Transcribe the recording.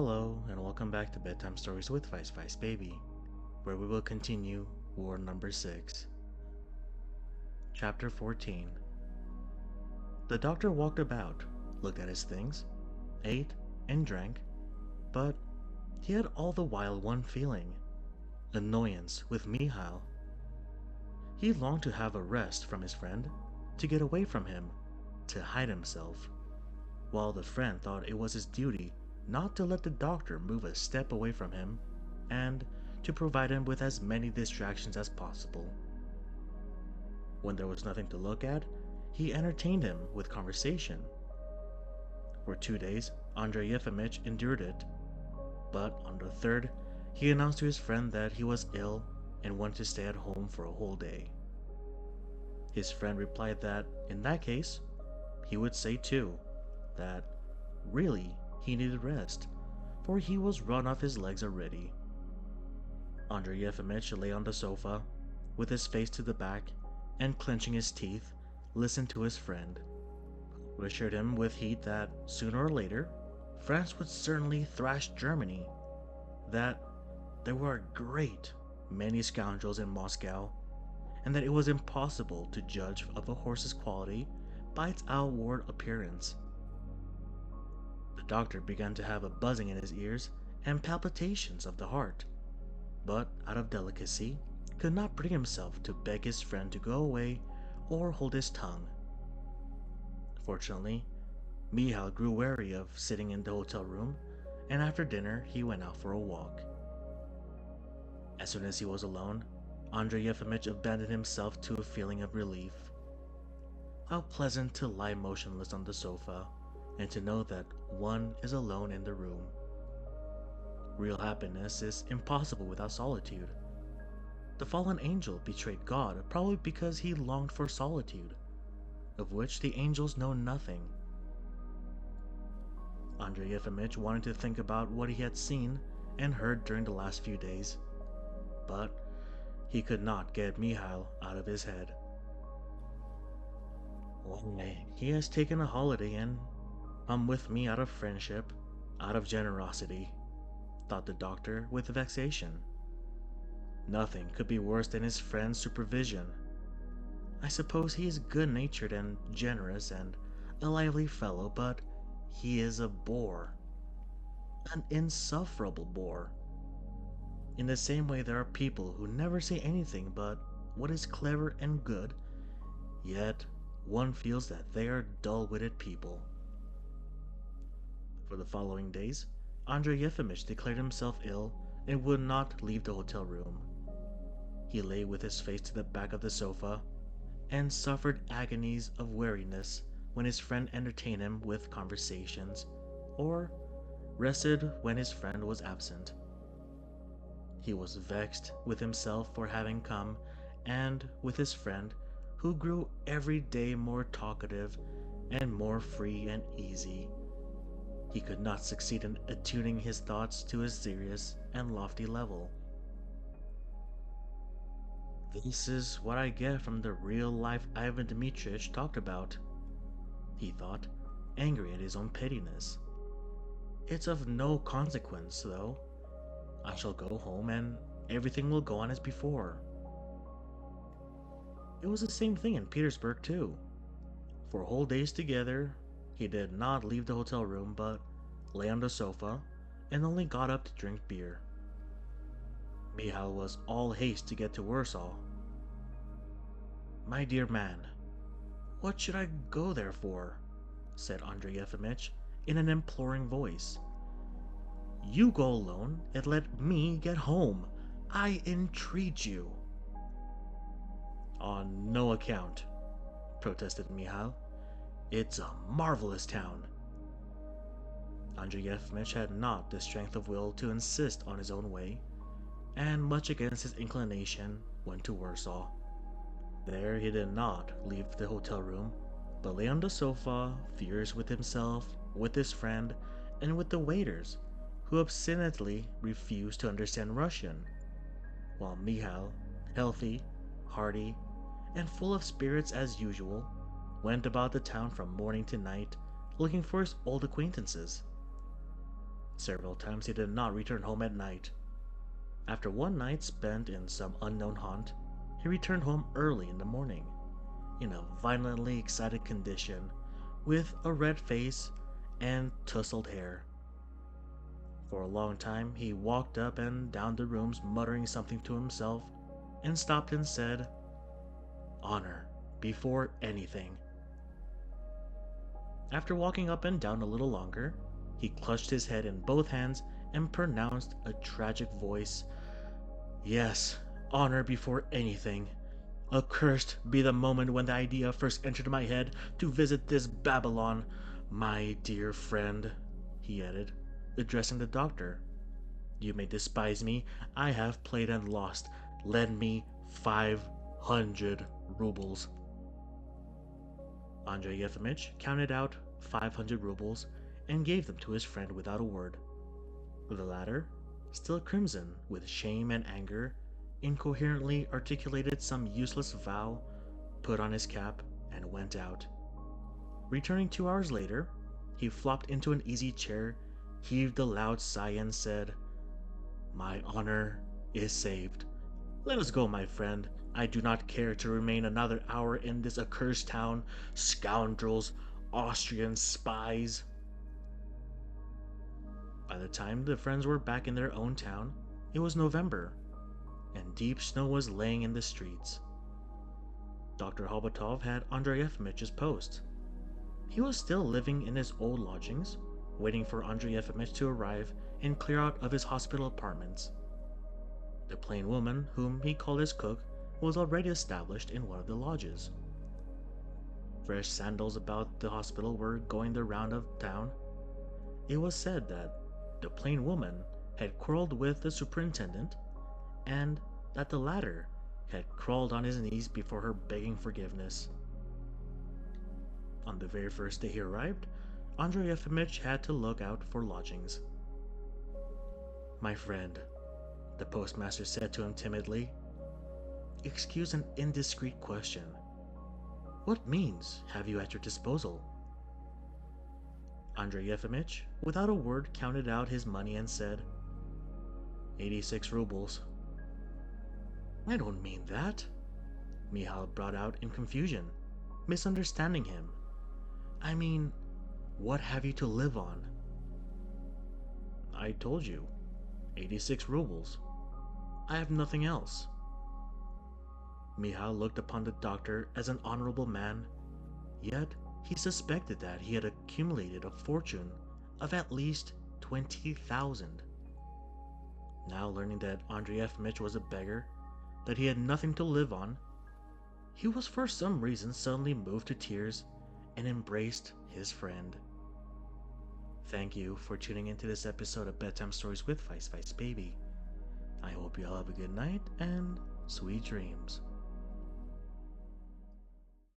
Hello, and welcome back to Bedtime Stories with Vice Vice Baby, where we will continue War number 6. Chapter 14. The doctor walked about, looked at his things, ate, and drank, but he had all the while one feeling: annoyance with Mihail. He longed to have a rest from his friend, to get away from him, to hide himself, while the friend thought it was his duty not to let the doctor move a step away from him, and to provide him with as many distractions as possible. When there was nothing to look at, he entertained him with conversation. For 2 days, Andrei Yefimych endured it, but on the third, he announced to his friend that he was ill and wanted to stay at home for a whole day. His friend replied that, in that case, he would say too, that really he needed rest, for he was run off his legs already. Andrei Yefimych lay on the sofa, with his face to the back, and clenching his teeth, listened to his friend, who assured him with heat that, sooner or later, France would certainly thrash Germany, that there were a great many scoundrels in Moscow, and that it was impossible to judge of a horse's quality by its outward appearance. The doctor began to have a buzzing in his ears and palpitations of the heart, but out of delicacy could not bring himself to beg his friend to go away or hold his tongue. Fortunately, Mihail grew weary of sitting in the hotel room, and after dinner he went out for a walk. As soon as he was alone, Andrei Yefimych abandoned himself to a feeling of relief. How pleasant to lie motionless on the sofa and to know that one is alone in the room. Real happiness is impossible without solitude. The fallen angel betrayed God probably because he longed for solitude, of which the angels know nothing. Andrei Yefimych wanted to think about what he had seen and heard during the last few days, but he could not get Mihail out of his head. Why, he has taken a holiday and come with me out of friendship, out of generosity, thought the doctor with vexation. Nothing could be worse than his friend's supervision. I suppose he is good-natured and generous and a lively fellow, but he is a bore. An insufferable bore. In the same way there are people who never say anything but what is clever and good, yet one feels that they are dull-witted people. For the following days, Andrei Yefimych declared himself ill and would not leave the hotel room. He lay with his face to the back of the sofa and suffered agonies of weariness when his friend entertained him with conversations, or rested when his friend was absent. He was vexed with himself for having come, and with his friend, who grew every day more talkative and more free and easy. He could not succeed in attuning his thoughts to a serious and lofty level. This is what I get from the real-life Ivan Dmitrich talked about, he thought, angry at his own pettiness. It's of no consequence, though. I shall go home and everything will go on as before. It was the same thing in Petersburg, too. For whole days together, he did not leave the hotel room but lay on the sofa and only got up to drink beer. Mihail was all haste to get to Warsaw. My dear man, what should I go there for? Said Andrei Yefimych in an imploring voice. You go alone and let me get home. I entreat you. On no account, protested Mihail. It's a marvelous town. Andrei Yefimych had not the strength of will to insist on his own way, and much against his inclination went to Warsaw. There he did not leave the hotel room, but lay on the sofa, furious with himself, with his friend, and with the waiters, who obstinately refused to understand Russian, while Mihail, healthy, hearty, and full of spirits as usual, went about the town from morning to night, looking for his old acquaintances. Several times he did not return home at night. After one night spent in some unknown haunt, he returned home early in the morning, in a violently excited condition, with a red face and tousled hair. For a long time, he walked up and down the rooms muttering something to himself, and stopped and said, "Honor, before anything." After walking up and down a little longer, he clutched his head in both hands and pronounced a tragic voice, "Yes, honor before anything. Accursed be the moment when the idea first entered my head to visit this Babylon, my dear friend," he added, addressing the doctor. "You may despise me, I have played and lost. Lend me 500 rubles." Andrei Yefimych counted out 500 rubles and gave them to his friend without a word. The latter, still crimson with shame and anger, incoherently articulated some useless vow, put on his cap, and went out. Returning 2 hours later, he flopped into an easy chair, heaved a loud sigh, and said, "My honor is saved. Let us go, my friend. I do not care to remain another hour in this accursed town. Scoundrels, Austrian spies." By the time the friends were back in their own town, it was November, and deep snow was laying in the streets. Dr. Hobotov had Andrei Yefimich's post. He was still living in his old lodgings, waiting for Andrei Yefimich to arrive and clear out of his hospital apartments. The plain woman, whom he called his cook, was already established in one of the lodges. Fresh sandals about the hospital were going the round of town. It was said that the plain woman had quarreled with the superintendent, and that the latter had crawled on his knees before her begging forgiveness. On the very first day he arrived, Andrei Yefimych had to look out for lodgings. "My friend," the postmaster said to him timidly, "excuse an indiscreet question. What means have you at your disposal?" Andrei Yefimych, without a word, counted out his money and said, 86 rubles. "I don't mean that," Mihail brought out in confusion, misunderstanding him. "I mean, what have you to live on?" "I told you, 86 rubles. I have nothing else." Mihail looked upon the doctor as an honorable man, yet he suspected that he had accumulated a fortune of at least 20,000. Now learning that Andrei Yefimych was a beggar, that he had nothing to live on, he was for some reason suddenly moved to tears and embraced his friend. Thank you for tuning into this episode of Bedtime Stories with Vice Baby. I hope you all have a good night and sweet dreams.